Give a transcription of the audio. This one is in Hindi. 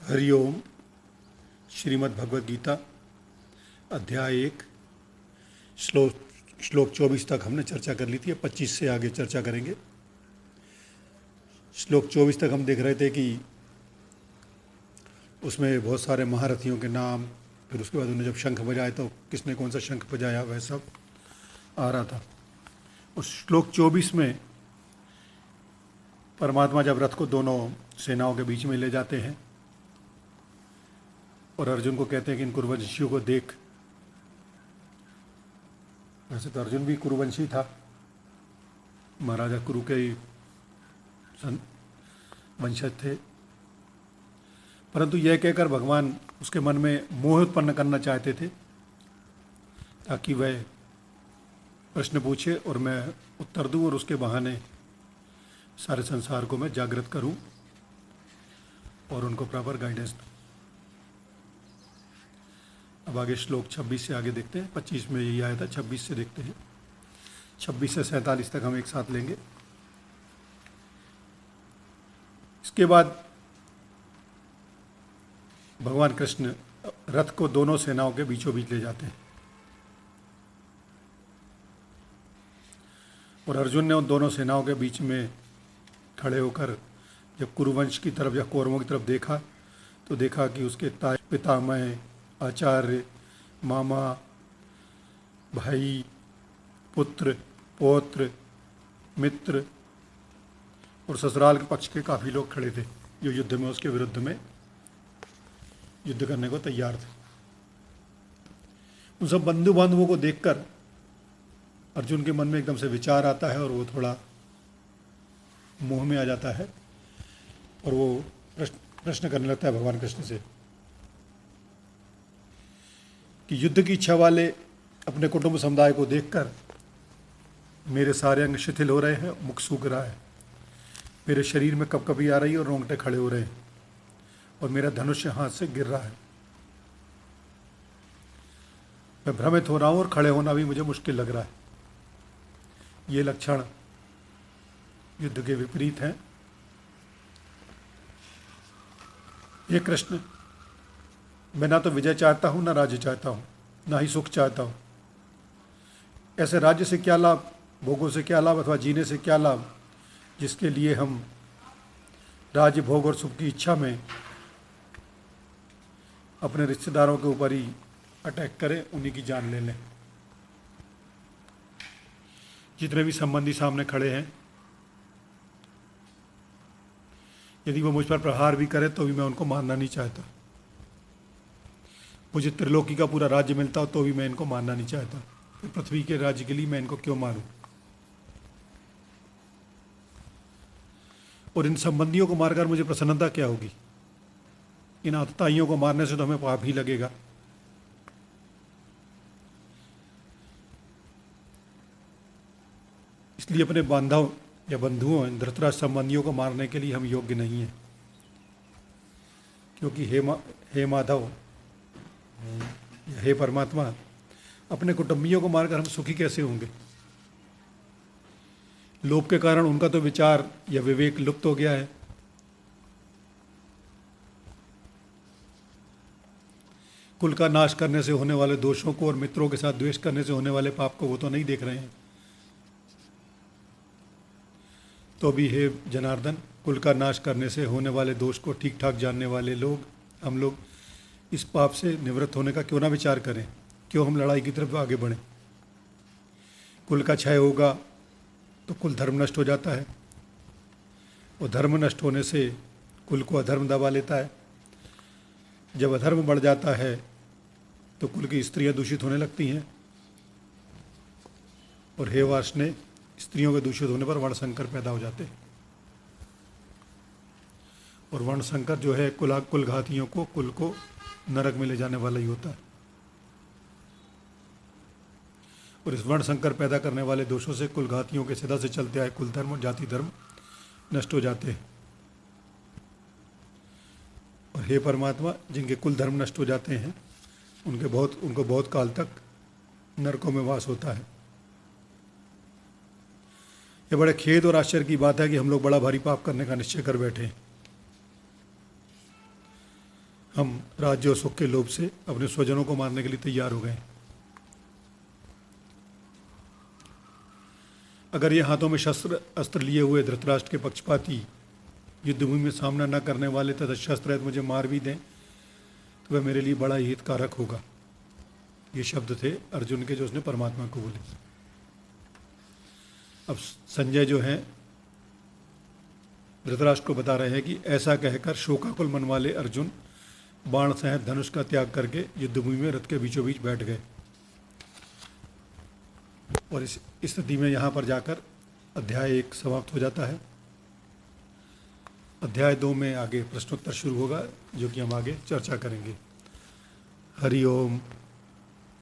हरिओम। श्रीमद् भगवद गीता अध्याय 1 श्लोक 24 तक हमने चर्चा कर ली थी। 25 से आगे चर्चा करेंगे। श्लोक 24 तक हम देख रहे थे कि उसमें बहुत सारे महारथियों के नाम, फिर उसके बाद उन्हें जब शंख बजाया तो किसने कौन सा शंख बजाया, वह सब आ रहा था। उस श्लोक 24 में परमात्मा जब रथ को दोनों सेनाओं के बीच में ले जाते हैं और अर्जुन को कहते हैं कि इन कुरुवंशियों को देख। वैसे तो अर्जुन भी कुरुवंशी था, महाराजा कुरु के ही वंशज थे, परंतु यह कहकर भगवान उसके मन में मोह उत्पन्न करना चाहते थे ताकि वह प्रश्न पूछे और मैं उत्तर दूं और उसके बहाने सारे संसार को मैं जागृत करूं और उनको प्रॉपर गाइडेंस दूं। अब आगे श्लोक 26 से आगे देखते हैं। 25 में यही आया था, 26 से देखते हैं। 26 से 47 तक हम एक साथ लेंगे। इसके बाद भगवान कृष्ण रथ को दोनों सेनाओं के बीचों बीच ले जाते हैं और अर्जुन ने उन दोनों सेनाओं के बीच में खड़े होकर जब कुरुवंश की तरफ या कौरवों की तरफ देखा तो देखा कि उसके पितामह, आचार्य, मामा, भाई, पुत्र, पौत्र, मित्र और ससुराल के पक्ष के काफ़ी लोग खड़े थे जो युद्ध में उसके विरुद्ध में युद्ध करने को तैयार थे। उन सब बंधु बांधवों को देखकर अर्जुन के मन में एकदम से विचार आता है और वो थोड़ा मोह में आ जाता है और वो प्रश्न करने लगता है भगवान कृष्ण से कि युद्ध की इच्छा वाले अपने कुटुंब समुदाय को देखकर मेरे सारे अंग शिथिल हो रहे हैं, मुख सूख रहा है, मेरे शरीर में कपकपी आ रही है और रोंगटे खड़े हो रहे हैं और मेरा धनुष हाथ से गिर रहा है। मैं भ्रमित हो रहा हूँ और खड़े होना भी मुझे मुश्किल लग रहा है। ये लक्षण युद्ध के विपरीत हैं। ये कृष्ण, मैं ना तो विजय चाहता हूँ, ना राज्य चाहता हूँ, ना ही सुख चाहता हूँ। ऐसे राज्य से क्या लाभ, भोगों से क्या लाभ अथवा जीने से क्या लाभ जिसके लिए हम राज्य, भोग और सुख की इच्छा में अपने रिश्तेदारों के ऊपर ही अटैक करें, उन्हीं की जान ले लें। जितने भी संबंधी सामने खड़े हैं, यदि वो मुझ पर प्रहार भी करे तो भी मैं उनको मारना नहीं चाहता। मुझे त्रिलोकी का पूरा राज्य मिलता हो तो भी मैं इनको मारना नहीं चाहता। फिर पृथ्वी के राज्य के लिए मैं इनको क्यों मारूं? और इन संबंधियों को मारकर मुझे प्रसन्नता क्या होगी? इन आतताइयों को मारने से तो हमें पाप ही लगेगा। इसलिए अपने बांधव या बंधुओं, धृतराष्ट्र संबंधियों को मारने के लिए हम योग्य नहीं हैं, क्योंकि हे माधव, हे परमात्मा, अपने कुटुंबियों को मारकर हम सुखी कैसे होंगे? लोभ के कारण उनका तो विचार या विवेक लुप्त हो गया है। कुल का नाश करने से होने वाले दोषों को और मित्रों के साथ द्वेष करने से होने वाले पाप को वो तो नहीं देख रहे हैं। तो भी हे जनार्दन, कुल का नाश करने से होने वाले दोष को ठीक ठाक जानने वाले लोग, हम लोग इस पाप से निवृत्त होने का क्यों ना विचार करें? क्यों हम लड़ाई की तरफ आगे बढ़ें? कुल का क्षय होगा तो कुल धर्म नष्ट हो जाता है और धर्म नष्ट होने से कुल को अधर्म दबा लेता है। जब अधर्म बढ़ जाता है तो कुल की स्त्रियां दूषित होने लगती हैं और हे वार्ष्णेय, स्त्रियों के दूषित होने पर वर्णशंकर पैदा हो जाते हैं और वर्णशंकर जो है कुलघातियों को, कुल को नरक में ले जाने वाला ही होता है। और इस वर्णशंकर पैदा करने वाले दोषों से कुलघातियों के सदा से चलते आए कुल धर्म और जाति धर्म नष्ट हो जाते हैं। और हे परमात्मा, जिनके कुल धर्म नष्ट हो जाते हैं उनको बहुत काल तक नरकों में वास होता है। ये बड़े खेद और आश्चर्य की बात है कि हम लोग बड़ा भारी पाप करने का निश्चय कर बैठे हैं। हम राज्य और सुख के लोभ से अपने स्वजनों को मारने के लिए तैयार हो गए। अगर ये हाथों में शस्त्र अस्त्र लिए हुए धृतराष्ट्र के पक्षपाती युद्धभूमि में सामना न करने वाले तथा शस्त्र रहित मुझे मार भी दें तो वह मेरे लिए बड़ा ही हितकारक होगा। ये शब्द थे अर्जुन के जो उसने परमात्मा को बोले। अब संजय जो हैं धृतराष्ट्र को बता रहे हैं कि ऐसा कहकर शोकाकुल मन वाले अर्जुन बाण सहित धनुष का त्याग करके युद्धभूमि में रथ के बीचों बीच बैठ गए। और इस स्थिति में यहाँ पर जाकर अध्याय 1 समाप्त हो जाता है। अध्याय 2 में आगे प्रश्नोत्तर शुरू होगा, जो कि हम आगे चर्चा करेंगे। हरि ओम।